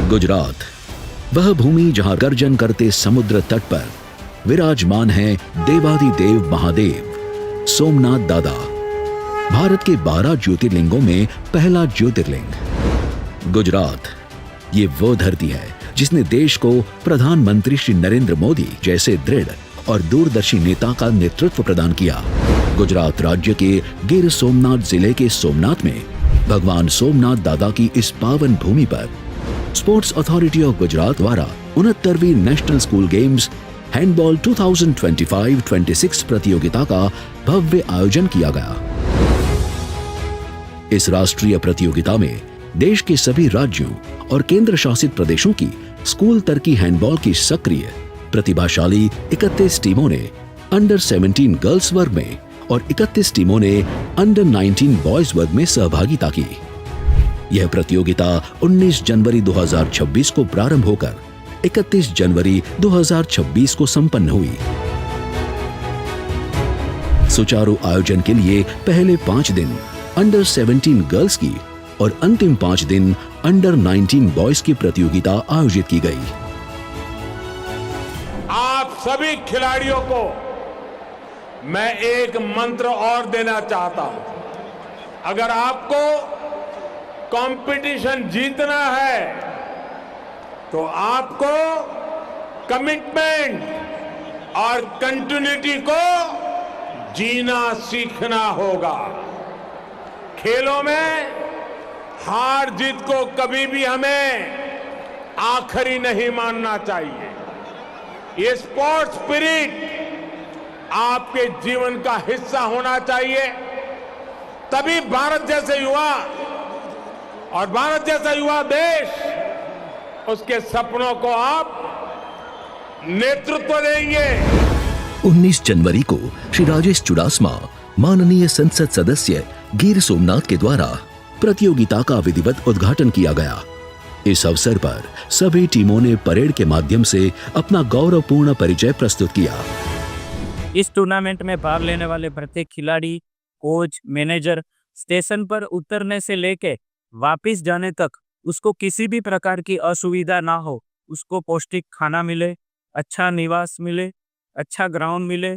गुजरात, वह भूमि जहां गर्जन करते समुद्र तट पर विराजमान है देवादिदेव महादेव सोमनाथ दादा, भारत के 12 ज्योतिर्लिंगों में पहला ज्योतिर्लिंग। गुजरात ये वो धरती है जिसने देश को प्रधानमंत्री श्री नरेंद्र मोदी जैसे दृढ़ और दूरदर्शी नेता का नेतृत्व प्रदान किया। गुजरात राज्य के गिर सोमनाथ जिले के सोमनाथ में भगवान सोमनाथ दादा की इस पावन भूमि पर स्पोर्ट्स अथॉरिटी ऑफ गुजरात द्वारा 69वीं नेशनल स्कूल गेम्स हैंडबॉल 2025-26 प्रतियोगिता का भव्य आयोजन किया गया। इस राष्ट्रीय प्रतियोगिता में देश के सभी राज्यों और केंद्र शासित प्रदेशों की स्कूल स्तर की हैंडबॉल की सक्रिय प्रतिभाशाली 31 टीमों ने अंडर 17 गर्ल्स वर्ग में और 31 टीमों ने अंडर 19 बॉयज वर्ग में सहभागिता की। यह प्रतियोगिता 19 जनवरी 2026 को प्रारंभ होकर 31 जनवरी 2026 को संपन्न हुई। सुचारू आयोजन के लिए पहले 5 दिन अंडर 17 गर्ल्स की और अंतिम 5 दिन अंडर 19 बॉयज की प्रतियोगिता आयोजित की गई। आप सभी खिलाड़ियों को मैं एक मंत्र और देना चाहता हूं। अगर आपको कंपटीशन जीतना है तो आपको कमिटमेंट और कंटिन्यूटी को जीना सीखना होगा। खेलों में हार जीत को कभी भी हमें आखिरी नहीं मानना चाहिए। ये स्पोर्ट्स स्पिरिट आपके जीवन का हिस्सा होना चाहिए। तभी भारत जैसे युवा और भारत जैसा युवा देश उसके सपनों को आप नेतृत्व देंगे। 19 जनवरी को श्री राजेश चुडासमा, माननीय संसद सदस्य गिर सोमनाथ के द्वारा प्रतियोगिता का विधिवत उद्घाटन किया गया। इस अवसर पर सभी टीमों ने परेड के माध्यम से अपना गौरवपूर्ण परिचय प्रस्तुत किया। इस टूर्नामेंट में भाग लेने वाले प्रत्येक खिलाड़ी, कोच, मैनेजर स्टेशन पर उतरने से लेके वापस जाने तक उसको किसी भी प्रकार की असुविधा ना हो, उसको पौष्टिक खाना मिले, अच्छा निवास मिले, अच्छा ग्राउंड मिले,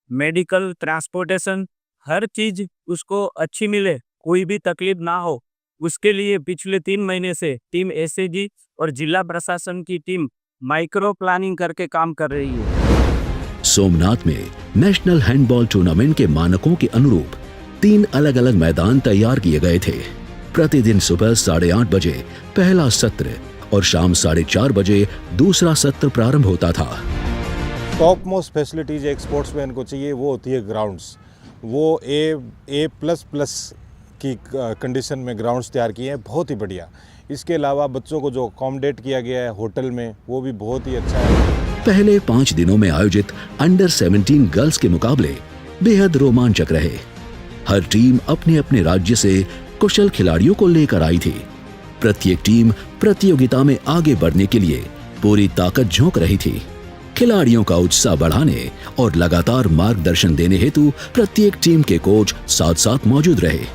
मेडिकल, ट्रांसपोर्टेशन, हर चीज उसको अच्छी मिले, कोई भी तकलीफ ना हो, उसके लिए पिछले 3 महीने से टीम एसएजी और जिला प्रशासन की टीम माइक्रो प्लानिंग करके काम कर रही है। सोमनाथ में नेशनल हैंडबॉल टूर्नामेंट के मानकों के अनुरूप 3 अलग अलग मैदान तैयार किए गए थे। प्रतिदिन सुबह 8:30 बजे पहला सत्र और शाम 4:30 बजे दूसरा सत्र प्रारंभ होता था। टॉप मोस्ट फैसिलिटीज एक स्पोर्ट्समैन को चाहिए, वो होती है ग्राउंड्स। वो A++ की कंडीशन में ग्राउंड्स तैयार किए हैं, बहुत ही बढ़िया। इसके अलावा बच्चों को जो अकोमोडेट किया गया है होटल में, वो भी बहुत ही अच्छा है। पहले 5 दिनों में आयोजित अंडर 17 गर्ल्स के मुकाबले बेहद रोमांचक रहे। हर टीम अपने अपने राज्य से कुशल खिलाड़ियों को लेकर आई थी। प्रत्येक टीम प्रतियोगिता में आगे बढ़ने के लिए पूरी ताकत झोंक रही थी। खिलाड़ियों का उत्साह बढ़ाने और लगातार मार्गदर्शन देने हेतु प्रत्येक टीम के कोच साथ साथ मौजूद रहे।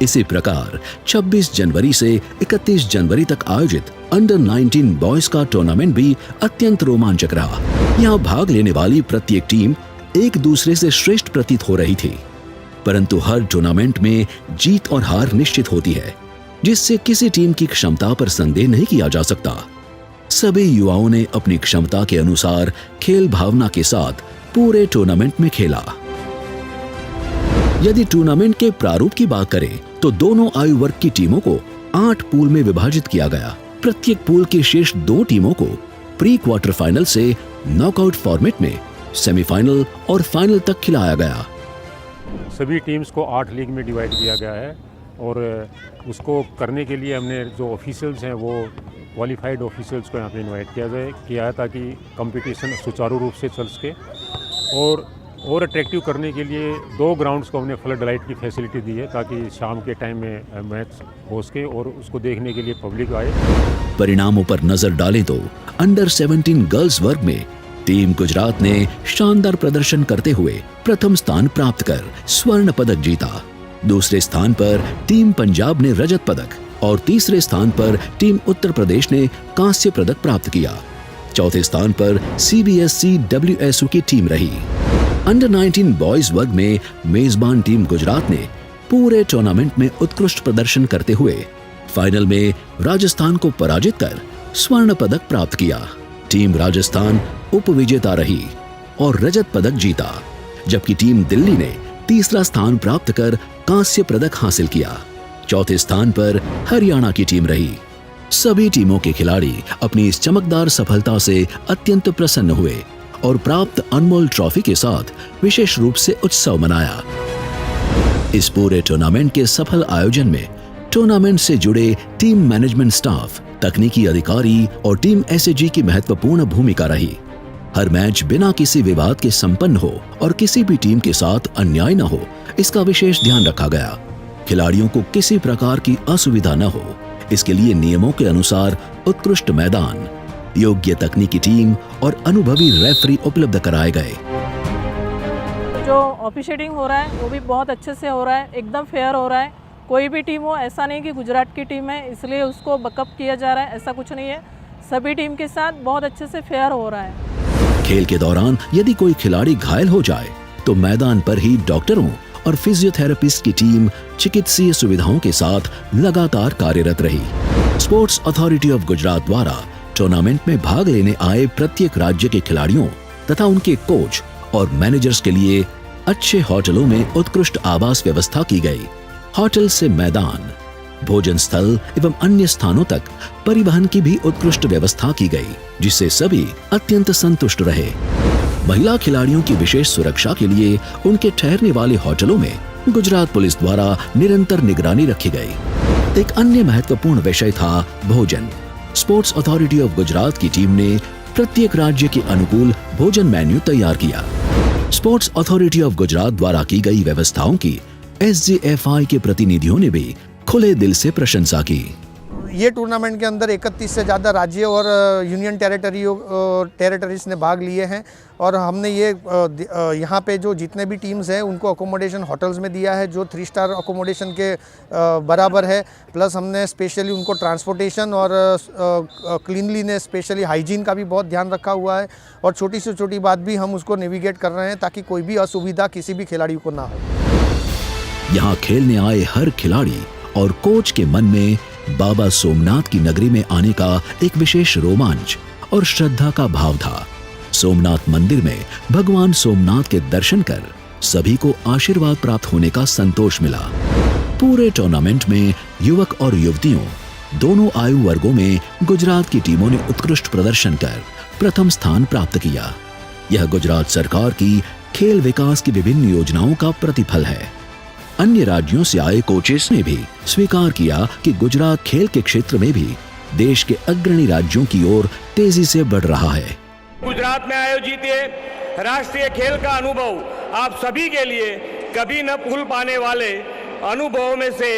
इसी प्रकार 26 जनवरी से 31 जनवरी तक आयोजित अंडर 19 बॉयज का टूर्नामेंट भी अत्यंत रोमांचक रहा। यहाँ भाग लेने वाली प्रत्येक टीम एक दूसरे से श्रेष्ठ प्रतीत हो रही थी, परंतु हर टूर्नामेंट में जीत और हार निश्चित होती है, जिससे किसी टीम की क्षमता पर संदेह नहीं किया जा सकता। सभी युवाओं ने अपनी क्षमता के अनुसार खेल भावना के साथ पूरे टूर्नामेंट में खेला। यदि टूर्नामेंट के प्रारूप की बात करें तो दोनों आयु वर्ग की टीमों को 8 पूल में विभाजित किया गया। प्रत्येक पूल की शेष 2 टीमों को प्री क्वार्टर फाइनल से नॉकआउट फॉर्मेट में सेमीफाइनल और फाइनल तक खिलाया गया। सभी टीम्स को 8 लीग में डिवाइड किया गया है और उसको करने के लिए हमने जो ऑफिशियल्स हैं वो क्वालिफाइड ऑफिशियल्स को यहाँ पे इनवाइट किया है ताकि कंपटीशन सुचारू रूप से चल सके। और अट्रैक्टिव करने के लिए 2 ग्राउंड्स को हमने फ्लड लाइट की फैसिलिटी दी है ताकि शाम के टाइम में मैच हो सके और उसको देखने के लिए पब्लिक आए। परिणामों पर नजर डालें तो अंडर 17 गर्ल्स वर्ग में टीम गुजरात ने शानदार प्रदर्शन करते हुए प्रथम स्थान प्राप्त कर स्वर्ण पदक जीता। दूसरे स्थान पर टीम पंजाब ने रजत पदक और तीसरे स्थान पर टीम उत्तर प्रदेश ने कांस्य पदक प्राप्त किया। चौथे स्थान पर CBSE WSU की टीम रही। अंडर 19 बॉयज वर्ग में मेजबान टीम गुजरात ने पूरे टूर्नामेंट में उत्कृष्ट प्रदर्शन करते हुए फाइनल में राजस्थान को पराजित कर स्वर्ण पदक प्राप्त किया। टीम राजस्थान उपविजेता रही और रजत पदक जीता, जबकि टीम दिल्ली ने तीसरा स्थान प्राप्त कर कांस्य पदक हासिल किया। चौथे स्थान पर हरियाणा की टीम रही। सभी टीमों के खिलाड़ी अपनी इस चमकदार सफलता से अत्यंत प्रसन्न हुए और प्राप्त अनमोल ट्रॉफी के साथ विशेष रूप से उत्सव मनाया। इस पूरे टूर्नामेंट के सफल आयोजन में टूर्नामेंट से जुड़े टीम मैनेजमेंट स्टाफ, तकनीकी अधिकारी और टीम SAG की महत्वपूर्ण भूमिका रही। हर मैच बिना किसी विवाद के संपन्न हो और किसी भी टीम के साथ अन्याय न हो, इसका विशेष ध्यान रखा गया। खिलाड़ियों को किसी प्रकार की असुविधा न हो, इसके लिए नियमों के अनुसार उत्कृष्ट मैदान, योग्य तकनीकी टीम और अनुभवी रेफरी उपलब्ध कराए गए। जो ऑफिशिएटिंग हो रहा है वो भी बहुत अच्छे से हो रहा है, एकदम फेयर हो रहा है। कोई भी टीम हो, ऐसा नहीं कि गुजरात की टीम है इसलिए उसको बकअप किया जा रहा है, ऐसा कुछ नहीं है। सभी टीम के साथ बहुत अच्छे से फेयर हो रहा है। खेल के दौरान यदि कोई खिलाड़ी घायल हो जाए तो मैदान पर ही डॉक्टरों और फिजियोथेरेपिस्ट की टीम चिकित्सीय सुविधाओं के साथ लगातार कार्यरत रही। स्पोर्ट्स अथॉरिटी ऑफ गुजरात द्वारा टूर्नामेंट में भाग लेने आए प्रत्येक राज्य के खिलाड़ियों तथा उनके कोच और मैनेजर्स के लिए अच्छे होटलों में उत्कृष्ट आवास व्यवस्था की गई। होटल से मैदान, भोजन स्थल एवं अन्य स्थानों तक परिवहन की भी उत्कृष्ट व्यवस्था की गई, जिससे सभी अत्यंत संतुष्ट रहे। महिला खिलाड़ियों की विशेष सुरक्षा के लिए उनके ठहरने वाले होटलों में गुजरात पुलिस द्वारा निरंतर निगरानी रखी गई। एक अन्य महत्वपूर्ण विषय था भोजन। स्पोर्ट्स अथॉरिटी ऑफ गुजरात की टीम ने प्रत्येक राज्य के अनुकूल भोजन मेन्यू तैयार किया। स्पोर्ट्स अथॉरिटी ऑफ गुजरात द्वारा की गई व्यवस्थाओं की SGFI के प्रतिनिधियों ने भी खुले दिल से प्रशंसा की। ये टूर्नामेंट के अंदर 31 से ज़्यादा राज्य और यूनियन टेरिटरीज ने भाग लिए हैं और हमने ये यहाँ पे जो जितने भी टीम्स हैं उनको अकोमोडेशन होटल्स में दिया है जो 3 स्टार अकोमोडेशन के बराबर है। प्लस हमने स्पेशली उनको ट्रांसपोर्टेशन और क्लीनलीनेस, स्पेशली हाइजीन का भी बहुत ध्यान रखा हुआ है और छोटी से छोटी बात भी हम उसको नेविगेट कर रहे हैं ताकि कोई भी असुविधा किसी भी खिलाड़ी को ना हो। यहाँ खेलने आए हर खिलाड़ी और कोच के मन में बाबा सोमनाथ की नगरी में आने का एक विशेष रोमांच और श्रद्धा का भाव था। सोमनाथ मंदिर में भगवान सोमनाथ के दर्शन कर सभी को आशीर्वाद प्राप्त होने का संतोष मिला। पूरे टूर्नामेंट में युवक और युवतियों दोनों आयु वर्गों में गुजरात की टीमों ने उत्कृष्ट प्रदर्शन कर प्रथम स्थान प्राप्त किया। यह गुजरात सरकार की खेल विकास की विभिन्न योजनाओं का प्रतिफल है। अन्य राज्यों से आए कोचेस ने भी स्वीकार किया कि गुजरात खेल के क्षेत्र में भी देश के अग्रणी राज्यों की ओर तेजी से बढ़ रहा है। गुजरात में आयोजित ये राष्ट्रीय खेल का अनुभव आप सभी के लिए कभी न भूल पाने वाले अनुभवों में से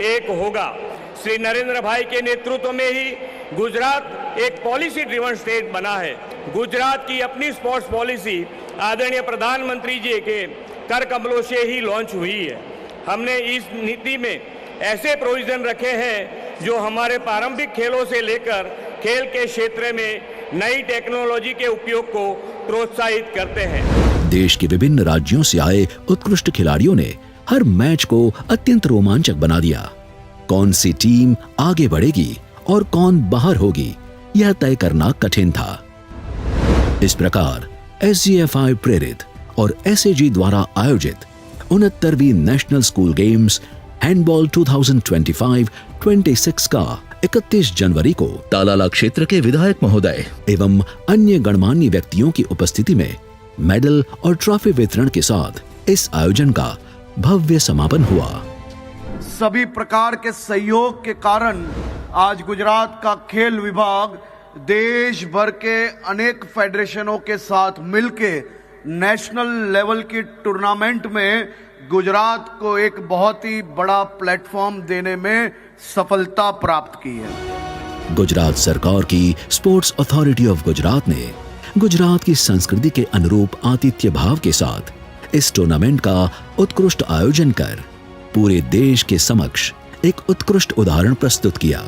एक होगा। श्री नरेंद्र भाई के नेतृत्व में ही गुजरात एक पॉलिसी ड्रिवन स्टेट बना है। गुजरात की अपनी स्पोर्ट्स पॉलिसी आदरणीय प्रधानमंत्री जी के कर कमलों से ही लॉन्च हुई है। हमने इस नीति में ऐसे प्रोविजन रखे हैं जो हमारे पारंपरिक खेलों से लेकर खेल के क्षेत्र में नई टेक्नोलॉजी के उपयोग को प्रोत्साहित करते हैं। देश के विभिन्न राज्यों से आए उत्कृष्ट खिलाड़ियों ने हर मैच को अत्यंत रोमांचक बना दिया। कौन सी टीम आगे बढ़ेगी और कौन बाहर होगी, यह तय करना कठिन था। इस प्रकार SGFI प्रेरित और SAG द्वारा आयोजित 69वीं नेशनल स्कूल गेम्स हैंडबॉल 2025-26 का 31 जनवरी को तालाला क्षेत्र के विधायक महोदय एवं अन्य गणमान्य व्यक्तियों की उपस्थिति में मेडल और ट्रॉफी वितरण के साथ इस आयोजन का भव्य समापन हुआ। सभी प्रकार के सहयोग के कारण आज गुजरात का खेल विभाग देश भर के अनेक फेडरेशनों के साथ मिलके नेशनल लेवल की टूर्नामेंट में गुजरात को एक बहुत ही बड़ा प्लेटफॉर्म देने में सफलता प्राप्त की है। गुजरात सरकार की स्पोर्ट्स अथॉरिटी ऑफ गुजरात ने गुजरात की संस्कृति के अनुरूप आतिथ्य भाव के साथ इस टूर्नामेंट का उत्कृष्ट आयोजन कर पूरे देश के समक्ष एक उत्कृष्ट उदाहरण प्रस्तुत किया।